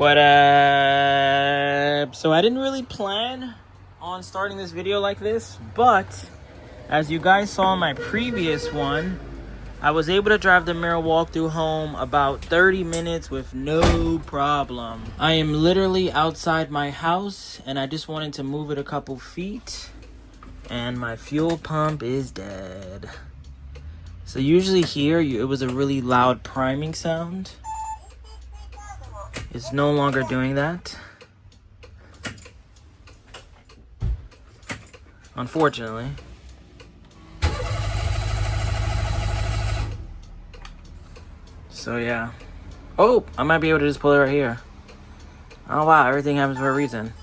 What up? So I didn't really plan on starting this video like this, but as you guys saw in my previous one, I was able to drive the Mira walkthrough home about 30 minutes with no problem. I am literally outside my house and I just wanted to move it a couple feet and my fuel pump is dead. So usually here it was a really loud priming sound. It's no longer doing that, unfortunately. So yeah. Oh, I might be able to just pull it right here. Oh wow, everything happens for a reason.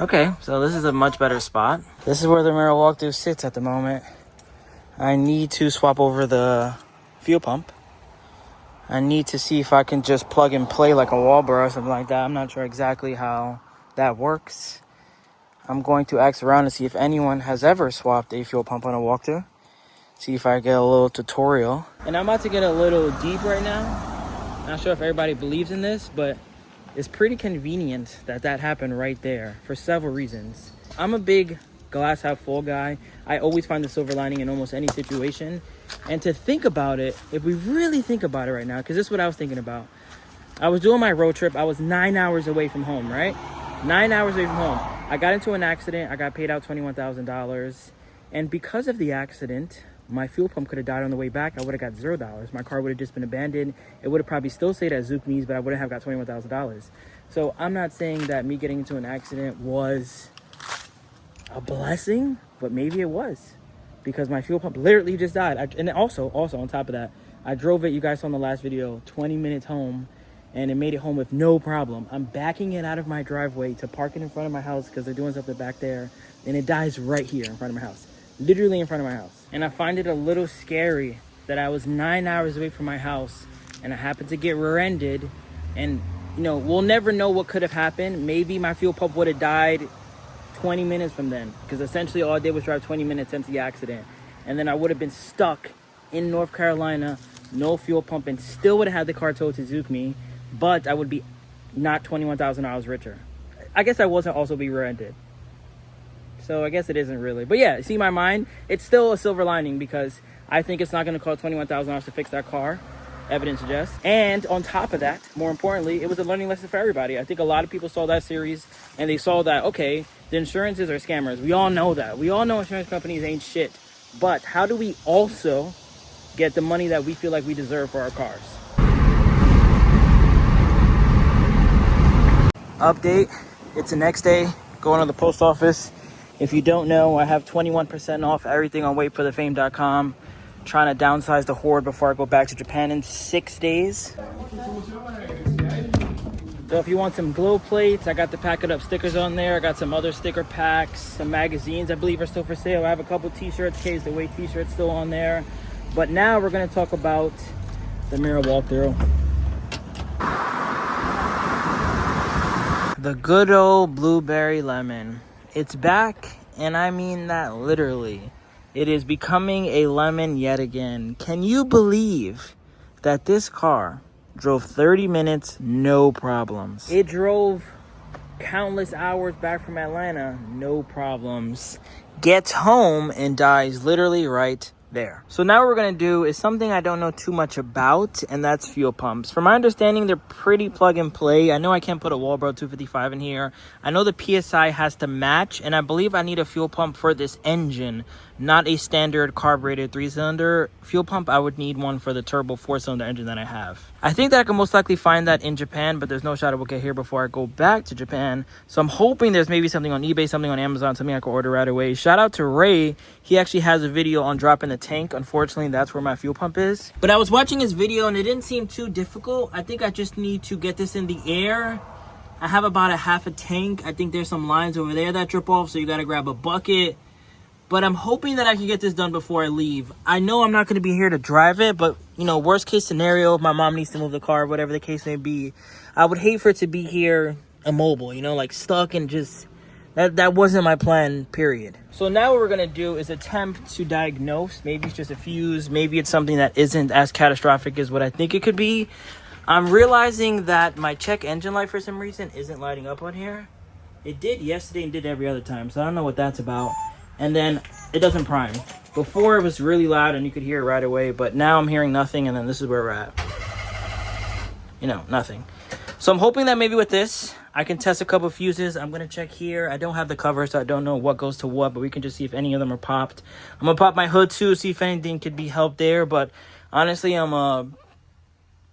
Okay, so this is a much better spot. This is where the Mira walkthrough sits at the moment. I need to swap over the fuel pump. I need to see if I can just plug and play like a Wallbro or something like that. I'm not sure exactly how that works. I'm going to ask around to see if anyone has ever swapped a fuel pump on a walkthrough. See if I get a little tutorial. And I'm about to get a little deep right now. Not sure if everybody believes in this, but it's pretty convenient that that happened right there for several reasons. I'm a big glass half full guy. I always find the silver lining in almost any situation. And to think about it, if we really think about it right now, because this is what I was thinking about. I was doing my road trip. I was 9 hours away from home, right? 9 hours away from home. I got into an accident. I got paid out $21,000. And because of the accident, my fuel pump could have died on the way back. I would have got $0. My car would have just been abandoned. It would have probably still stayed at Zookme's, but I wouldn't have got $21,000. So I'm not saying that me getting into an accident was a blessing, but maybe it was. Because my fuel pump literally just died. And also on top of that, I drove it, you guys saw in the last video, 20 minutes home, and it made it home with no problem. I'm backing it out of my driveway to park it in front of my house because they're doing something back there, and it dies right here in front of my house. Literally in front of my house. And I find it a little scary that I was 9 hours away from my house, and I happened to get rear-ended, and, you know, we'll never know what could have happened. Maybe my fuel pump would have died 20 minutes from then, because essentially all I did was drive 20 minutes since the accident, and then I would have been stuck in North Carolina, no fuel pump, and still would have had the car towed to Zookme, but I would be not $21,000 richer. I guess I wasn't also be rear-ended, so I guess it isn't really. But yeah, see, my mind, it's still a silver lining because I think it's not going to cost $21,000 to fix that car, evidence suggests. And on top of that, more importantly, it was a learning lesson for everybody. I think a lot of people saw that series and they saw that, okay, the insurances are scammers. We all know that. We all know insurance companies ain't shit. But how do we also get the money that we feel like we deserve for our cars? Update. It's the next day. Going to the post office. If you don't know, I have 21% off everything on WayBeforeTheFame.com. Trying to downsize the hoard before I go back to Japan in 6 days. So if you want some glow plates, I got the Pack It Up stickers on there. I got some other sticker packs, some magazines I believe are still for sale. I have a couple t-shirts, K's the Way t-shirts still on there. But now we're going to talk about the Mira walkthrough. The good old blueberry lemon. It's back, and I mean that literally. It is becoming a lemon yet again. Can you believe that this car drove 30 minutes, no problems? It drove countless hours back from Atlanta, no problems. Gets home and dies literally right there. So now what we're going to do is something I don't know too much about, and that's fuel pumps. From my understanding, they're pretty plug and play. I know I can't put a Wallbro 255 in here. I know the PSI has to match, and I believe I need a fuel pump for this engine, not a standard carbureted 3-cylinder fuel pump. I would need one for the turbo 4-cylinder engine that I have. I think that I can most likely find that in Japan, but there's no shot it will get here before I go back to Japan. So I'm hoping there's maybe something on eBay, something on Amazon, something I can order right away. Shout out to Ray. He actually has a video on dropping the tank. Unfortunately, that's where my fuel pump is. But I was watching his video and it didn't seem too difficult. I think I just need to get this in the air. I have about a half a tank. I think there's some lines over there that drip off, so you got to grab a bucket. But I'm hoping that I can get this done before I leave. I know I'm not going to be here to drive it, but, you know, worst case scenario, if my mom needs to move the car, whatever the case may be, I would hate for it to be here immobile, you know, like stuck and just... That wasn't my plan, period. So now what we're going to do is attempt to diagnose. Maybe it's just a fuse. Maybe it's something that isn't as catastrophic as what I think it could be. I'm realizing that my check engine light for some reason isn't lighting up on here. It did yesterday and did every other time, so I don't know what that's about. And then it doesn't prime. Before it was really loud and you could hear it right away, but now I'm hearing nothing, and then this is where we're at. You know, nothing. So I'm hoping that maybe with this, I can test a couple fuses. I'm going to check here. I don't have the cover, so I don't know what goes to what, but we can just see if any of them are popped. I'm going to pop my hood too, see if anything could be helped there, but honestly, I'm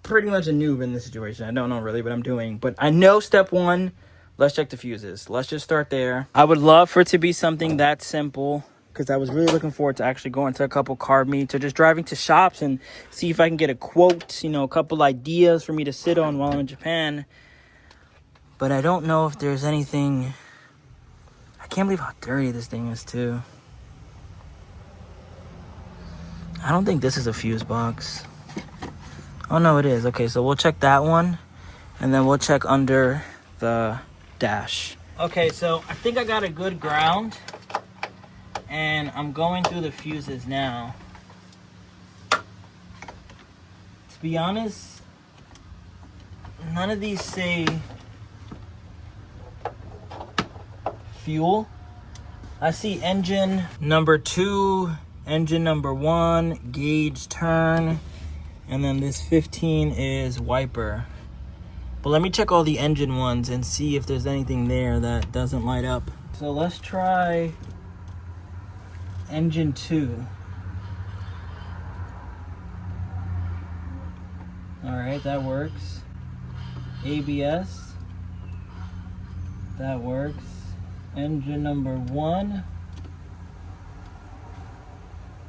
pretty much a noob in this situation. I don't know really what I'm doing, but I know step one, let's check the fuses. Let's just start there. I would love for it to be something that simple, because I was really looking forward to actually going to a couple car meets or just driving to shops and see if I can get a quote, you know, a couple ideas for me to sit on while I'm in Japan. But I don't know if there's anything. I can't believe how dirty this thing is too. I don't think this is a fuse box. Oh no, it is. Okay, so we'll check that one, and then we'll check under the dash. Okay, so I think I got a good ground, and I'm going through the fuses now. To be honest, none of these say fuel. I see engine number 2, engine number 1, gauge turn, and then this 15 is wiper. But let me check all the engine ones and see if there's anything there that doesn't light up. So let's try engine 2. Alright, that works. ABS. That works. Engine number 1.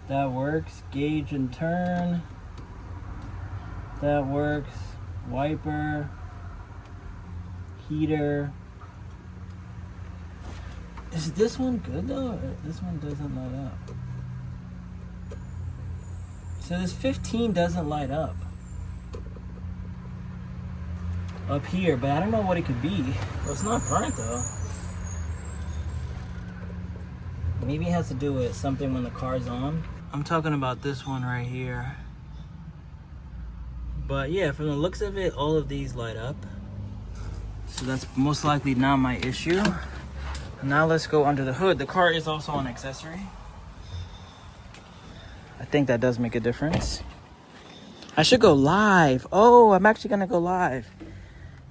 That works. Gauge and turn. That works. Wiper. Heater. Is this one good though? Or this one doesn't light up. So this 15 doesn't light up here, but I don't know what it could be. Well, it's not burnt though. Maybe it has to do with something when the car's on. I'm talking about this one right here. But yeah, from the looks of it, all of these light up. So that's most likely not my issue. Now let's go under the hood. The car is also an accessory. I think that does make a difference. I should go live. Oh, I'm actually gonna go live.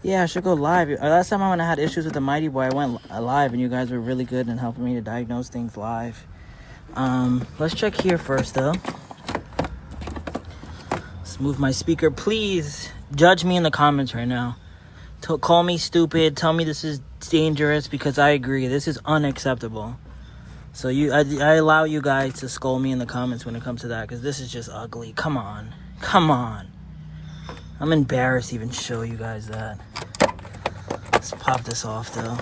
Yeah, I should go live. Last time when I had issues with the Mighty Boy, I went live and you guys were really good in helping me to diagnose things live. Let's check here first though. Let's move my speaker. Please judge me in the comments right now. Call me stupid. Tell me this is dangerous, because I agree. This is unacceptable. So I allow you guys to scold me in the comments when it comes to that, because this is just ugly. Come on. Come on. I'm embarrassed to even show you guys that. Let's pop this off though.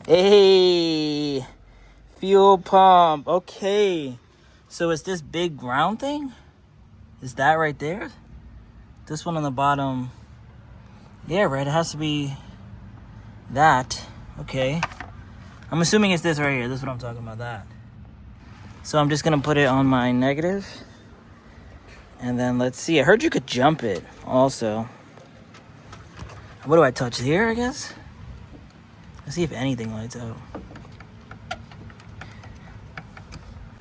Hey, fuel pump. Okay, so it's this big ground thing? Is that right there? This one on the bottom. Yeah, right, it has to be that. Okay, I'm assuming it's this right here. This is what I'm talking about, that. So I'm just gonna put it on my negative. And then let's see. I heard you could jump it also. What do I touch here, I guess? Let's see if anything lights up.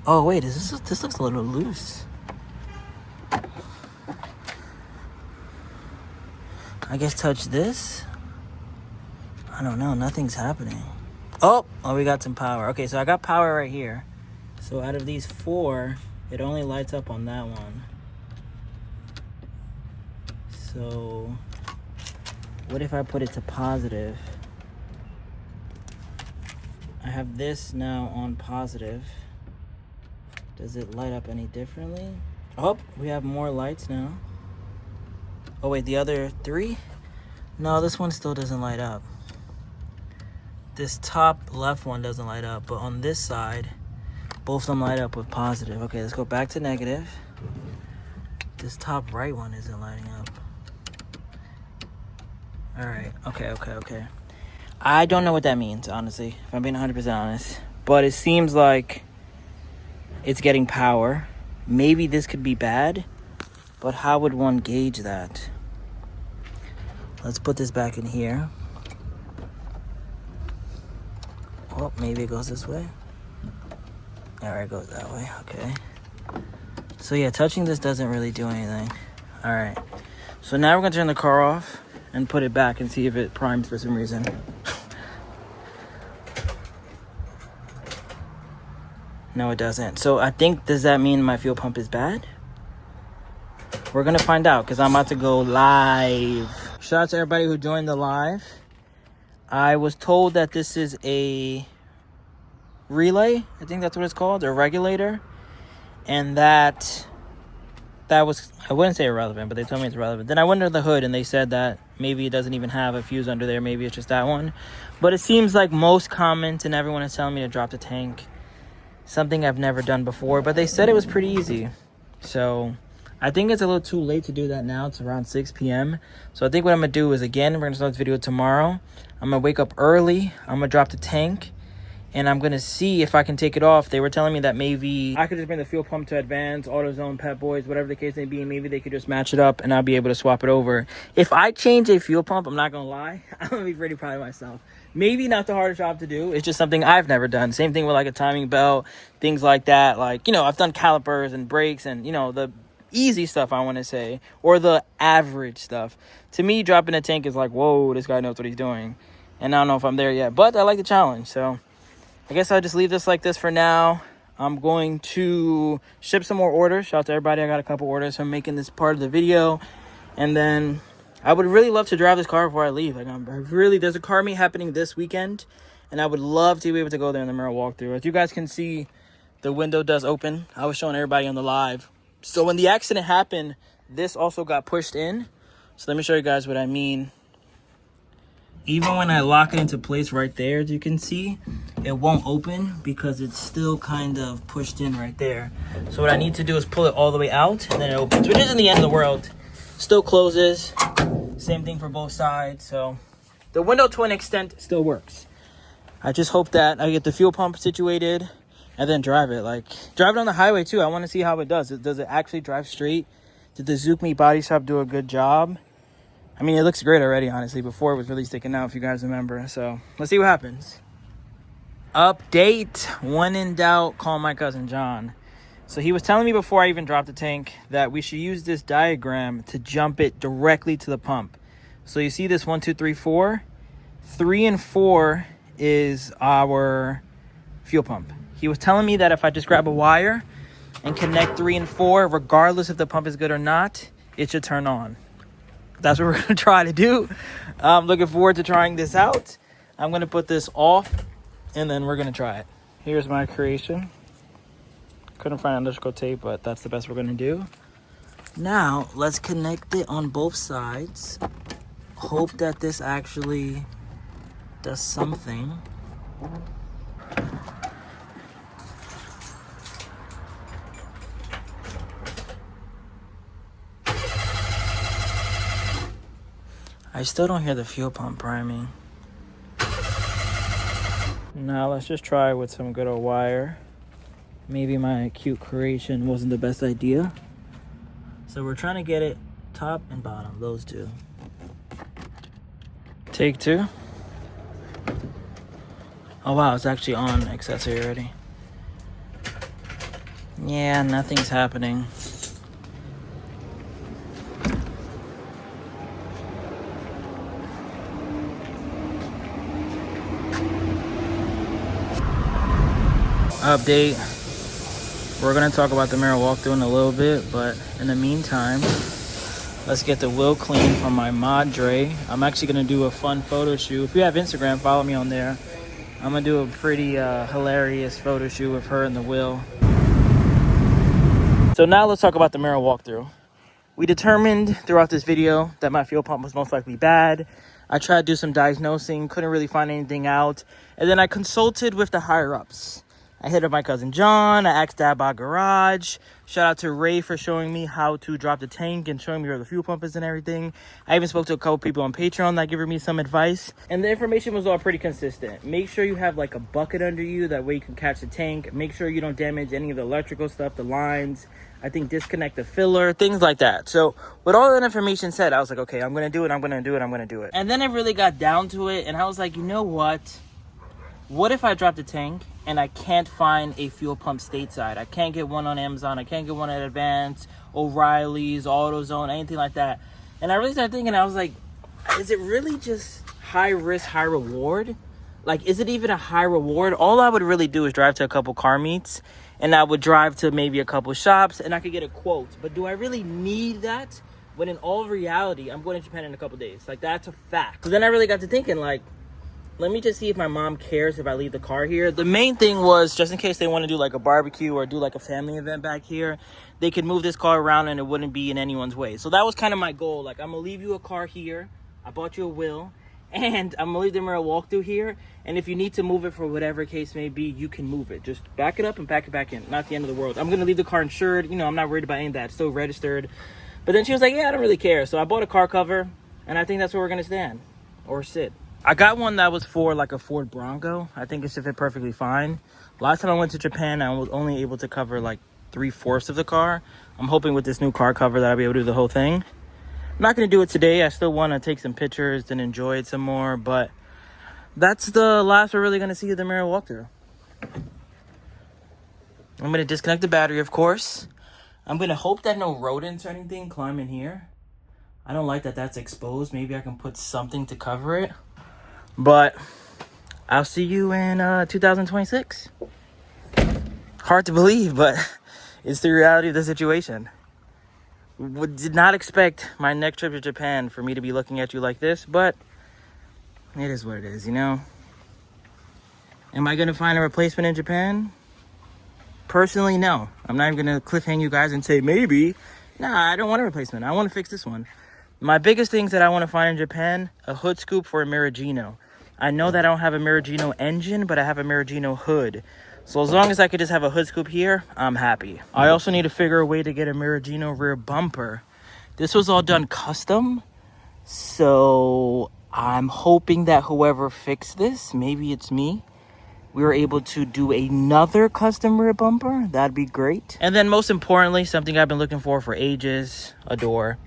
Oh, wait. This looks a little loose. I guess touch this? I don't know. Nothing's happening. Oh, we got some power. Okay, so I got power right here. So out of these 4, it only lights up on that one. So what if I put it to positive? I have this now on positive. Does it light up any differently? Oh, we have more lights now. Oh wait, the other 3? No, this one still doesn't light up. This top left one doesn't light up, but on this side, both of them light up with positive. Okay, let's go back to negative. This top right one isn't lighting up. All right, okay. I don't know what that means, honestly, if I'm being 100% honest. But it seems like it's getting power. Maybe this could be bad, but how would one gauge that? Let's put this back in here. Oh, maybe it goes this way. All right, it goes that way. Okay. So yeah, touching this doesn't really do anything. All right. So now we're gonna turn the car off and put it back and see if it primes for some reason. No, it doesn't. So I think, does that mean my fuel pump is bad? We're gonna find out because I'm about to go live. Shout out to everybody who joined the live. I was told that this is a relay. I think that's what it's called, a regulator. And that was, I wouldn't say irrelevant, but they told me it's relevant. Then I went under the hood and they said that maybe it doesn't even have a fuse under there. Maybe it's just that one. But it seems like most comments and everyone is telling me to drop the tank. Something I've never done before, but they said it was pretty easy. So I think it's a little too late to do that now. It's around 6 p.m. So I think what I'm going to do is, again, we're going to start this video tomorrow. I'm going to wake up early. I'm going to drop the tank. And I'm going to see if I can take it off. They were telling me that maybe I could just bring the fuel pump to Advance, AutoZone, Pep Boys, whatever the case may be. Maybe they could just match it up and I'll be able to swap it over. If I change a fuel pump, I'm not going to lie, I'm going to be pretty proud of myself. Maybe not the hardest job to do. It's just something I've never done. Same thing with like a timing belt, things like that. Like, you know, I've done calipers and brakes and, you know, the easy stuff, I want to say, or the average stuff. To me, dropping a tank is like, whoa, this guy knows what he's doing. And I don't know if I'm there yet, but I like the challenge. So I guess I'll just leave this like this for now. I'm going to ship some more orders. Shout out to everybody. I got a couple orders from making this part of the video. And then I would really love to drive this car before I leave. Like, there's a car meet happening this weekend. And I would love to be able to go there in the Mira walkthrough. As you guys can see, the window does open. I was showing everybody on the live. So when the accident happened, this also got pushed in. So let me show you guys what I mean. Even when I lock it into place right there, as you can see, it won't open because it's still kind of pushed in right there. So what I need to do is pull it all the way out and then it opens, which isn't the end of the world. Still closes. Same thing for both sides. So the window to an extent still works. I just hope that I get the fuel pump situated and then drive it. Like, drive it on the highway too. I want to see how it does. Does it actually drive straight? Did the Zook Me Body Shop do a good job? I mean, it looks great already, honestly. Before, it was really sticking out, if you guys remember. So let's see what happens. Update. When in doubt, call my cousin John. So he was telling me before I even dropped the tank that we should use this diagram to jump it directly to the pump. So you see this 1, 2, 3, 4. 3 and 4 is our fuel pump. He was telling me that if I just grab a wire and connect 3 and 4, regardless if the pump is good or not, it should turn on. That's what we're going to try to do. I'm looking forward to trying this out. I'm going to put this off, and then we're going to try it. Here's my creation. Couldn't find electrical tape, but that's the best we're going to do. Now, let's connect it on both sides. Hope that this actually does something. I still don't hear the fuel pump priming. Now let's just try with some good old wire. Maybe my cute creation wasn't the best idea. So we're trying to get it top and bottom, those two. Take 2. Oh wow, it's actually on accessory already. Yeah, nothing's happening. Update. We're going to talk about the Mira walkthrough in a little bit, but in the meantime, let's get the wheel clean from my mod Dre. I'm actually going to do a fun photo shoot. If you have Instagram, follow me on there. I'm going to do a pretty hilarious photo shoot with her and the wheel. So now let's talk about the Mira walkthrough. We determined throughout this video that my fuel pump was most likely bad. I tried to do some diagnosing, couldn't really find anything out. And then I consulted with the higher-ups. I hit up my cousin John. I asked Dad about garage. Shout out to Ray for showing me how to drop the tank and showing me where the fuel pump is and everything. I even spoke to a couple people on Patreon that gave me some advice. And the information was all pretty consistent. Make sure you have like a bucket under you. That way you can catch the tank. Make sure you don't damage any of the electrical stuff, the lines. I think disconnect the filler, things like that. So with all that information said, I was like, okay, I'm going to do it. I'm going to do it. I'm going to do it. And then I really got down to it. And I was like, you know what? What if I drop the tank and I can't find a fuel pump stateside? I can't get one on Amazon. I can't get one at Advance, O'Reilly's, AutoZone, anything like that. And I really started thinking, I was like, is it really just high risk, high reward? Like, is it even a high reward? All I would really do is drive to a couple car meets, and I would drive to maybe a couple shops, and I could get a quote. But do I really need that? When in all reality, I'm going to Japan in a couple days. Like, that's a fact. So then I really got to thinking, like, let me just see if my mom cares if I leave the car here. The main thing was, just in case they want to do like a barbecue or do like a family event back here, they could move this car around and it wouldn't be in anyone's way. So that was kind of my goal. Like, I'm going to leave you a car here. I bought you a wheel. And I'm going to leave the Mira walkthrough here. And if you need to move it for whatever case may be, you can move it. Just back it up and back it back in. Not the end of the world. I'm going to leave the car insured. You know, I'm not worried about any of that. It's still registered. But then she was like, yeah, I don't really care. So I bought a car cover. And I think that's where we're going to stand. Or sit. I got one that was for like a Ford Bronco. I think it should fit perfectly fine. Last time I went to Japan, I was only able to cover like 3/4 of the car. I'm hoping with this new car cover that I'll be able to do the whole thing. I'm not going to do it today. I still want to take some pictures and enjoy it some more. But that's the last we're really going to see of the Mira walkthrough. I'm going to disconnect the battery, of course. I'm going to hope that no rodents or anything climb in here. I don't like that that's exposed. Maybe I can put something to cover it. But I'll see you in 2026. Hard to believe, but it's the reality of the situation. Did not expect my next trip to Japan for me to be looking at you like this, but it is what it is, you know? Am I going to find a replacement in Japan? Personally, no. I'm not even going to cliffhang you guys and say maybe. Nah, I don't want a replacement. I want to fix this one. My biggest things that I want to find in Japan, a hood scoop for a Miragino. I know that I don't have a Miragino engine, but I have a Miragino hood. So as long as I could just have a hood scoop here, I'm happy. I also need to figure a way to get a Miragino rear bumper. This was all done custom. So I'm hoping that whoever fixed this, maybe it's me, we were able to do another custom rear bumper. That'd be great. And then most importantly, something I've been looking for ages, a door.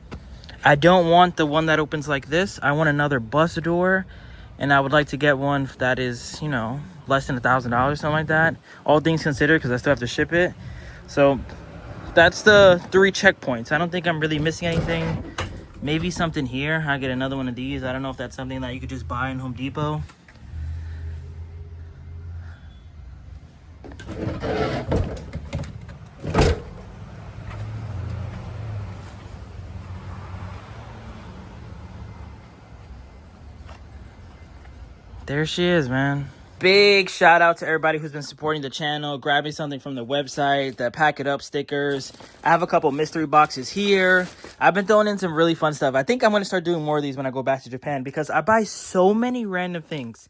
I don't want the one that opens like this. I want another bus door. And I would like to get one that is, you know, less than $1,000, something like that. All things considered, because I still have to ship it. So that's the 3 checkpoints. I don't think I'm really missing anything. Maybe something here. I get another one of these. I don't know if that's something that you could just buy in Home Depot. There she is, man. Big shout out to everybody who's been supporting the channel, grabbing something from the website, the Pack It Up stickers. I have a couple mystery boxes here. I've been throwing in some really fun stuff. I think I'm going to start doing more of these when I go back to Japan because I buy so many random things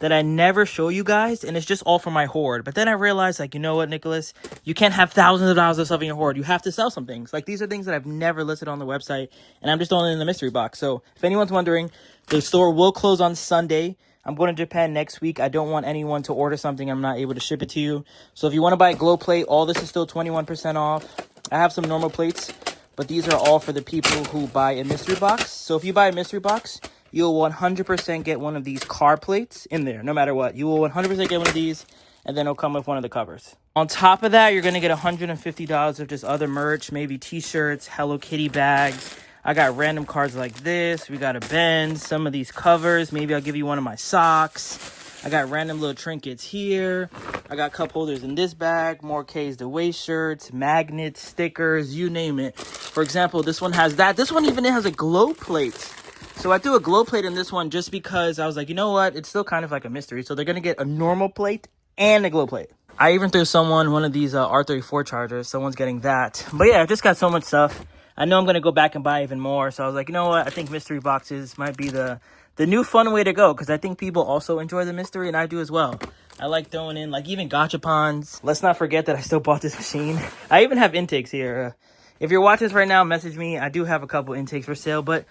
that I never show you guys, and it's just all for my hoard. But then I realized, like, you know what, Nicholas? You can't have thousands of dollars of stuff in your hoard. You have to sell some things. Like, these are things that I've never listed on the website, and I'm just throwing it in the mystery box. So if anyone's wondering, the store will close on Sunday. I'm going to Japan next week. I don't want anyone to order something I'm not able to ship it to you. So if you want to buy a glow plate, all this is still 21% off. I have some normal plates, but these are all for the people who buy a mystery box. So if you buy a mystery box, you'll 100% get one of these car plates in there, no matter what. You will 100% get one of these, and then it'll come with one of the covers. On top of that, you're going to get $150 of just other merch, maybe t-shirts, Hello Kitty bags. I got random cards like this. We got a Benz, some of these covers. Maybe I'll give you one of my socks. I got random little trinkets here. I got cup holders in this bag, more K's the Way shirts, magnets, stickers, you name it. For example, this one has that. This one even has a glow plate. So I threw a glow plate in this one just because I was like, you know what? It's still kind of like a mystery. So they're going to get a normal plate and a glow plate. I even threw someone one of these R34 chargers. Someone's getting that. But yeah, I just got so much stuff. I know I'm going to go back and buy even more. So I was like, you know what? I think mystery boxes might be the new fun way to go. Because I think people also enjoy the mystery, and I do as well. I like throwing in, like, even gachapons. Let's not forget that I still bought this machine. I even have intakes here. If you're watching this right now, message me. I do have a couple intakes for sale. But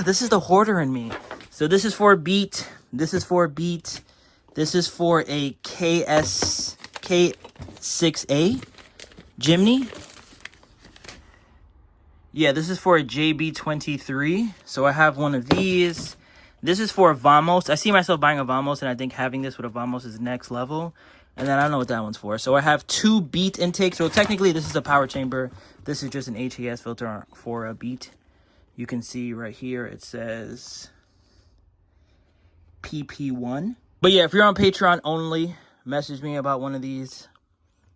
this is the hoarder in me. So this is for a Beat. This is for a Beat. This is for a K6A Jimny. Yeah, this is for a JB23. So I have one of these. This is for a Vamos. I see myself buying a Vamos, and I think having this with a Vamos is next level. And then I don't know what that one's for. So I have 2 Beat intakes. So technically, this is a power chamber. This is just an HES filter for a Beat. You can see right here, it says PP1. But yeah, if you're on Patreon only, message me about one of these.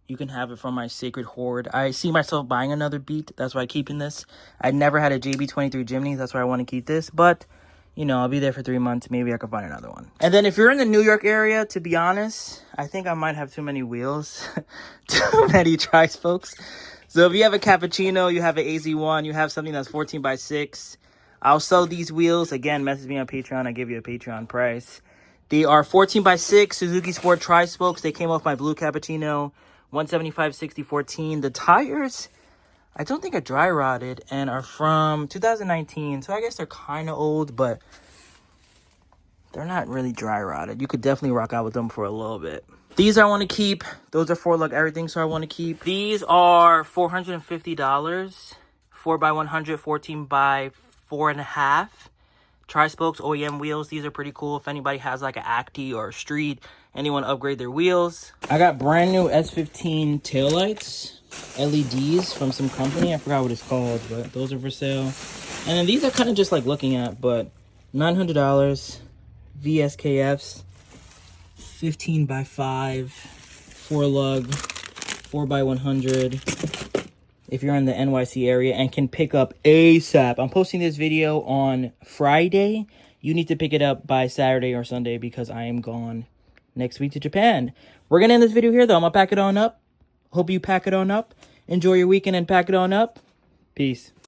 You can have it from my sacred hoard. I see myself buying another Beat. That's why I'm keeping this. I never had a JB23 Jimny. That's why I want to keep this. But, you know, I'll be there for 3 months. Maybe I can find another one. And then if you're in the New York area, to be honest, I think I might have too many wheels. Too many tri-spokes. So if you have a Cappuccino, you have an AZ1, you have something that's 14x6, I'll sell these wheels. Again, message me on Patreon. I give you a Patreon price. They are 14x6 Suzuki Sport tri-spokes. They came off my blue Cappuccino. 175/60/14. The tires, I don't think are dry rotted and are from 2019. So I guess they're kind of old, but they're not really dry rotted. You could definitely rock out with them for a little bit. These I want to keep. Those are for like everything, so I want to keep. These are $450. 4x100, 14x4.5. Tri-spokes OEM wheels. These are pretty cool. If anybody has like an Acti or a Street, anyone upgrade their wheels. I got brand new S15 taillights, LEDs from some company. I forgot what it's called, but those are for sale. And then these are kind of just like looking at, but $900. VSKFs, 15x5, 4-lug, 4x100. If you're in the NYC area and can pick up ASAP. I'm posting this video on Friday. You need to pick it up by Saturday or Sunday because I am gone next week to Japan. We're going to end this video here, though. I'm going to pack it on up. Hope you pack it on up. Enjoy your weekend and pack it on up. Peace.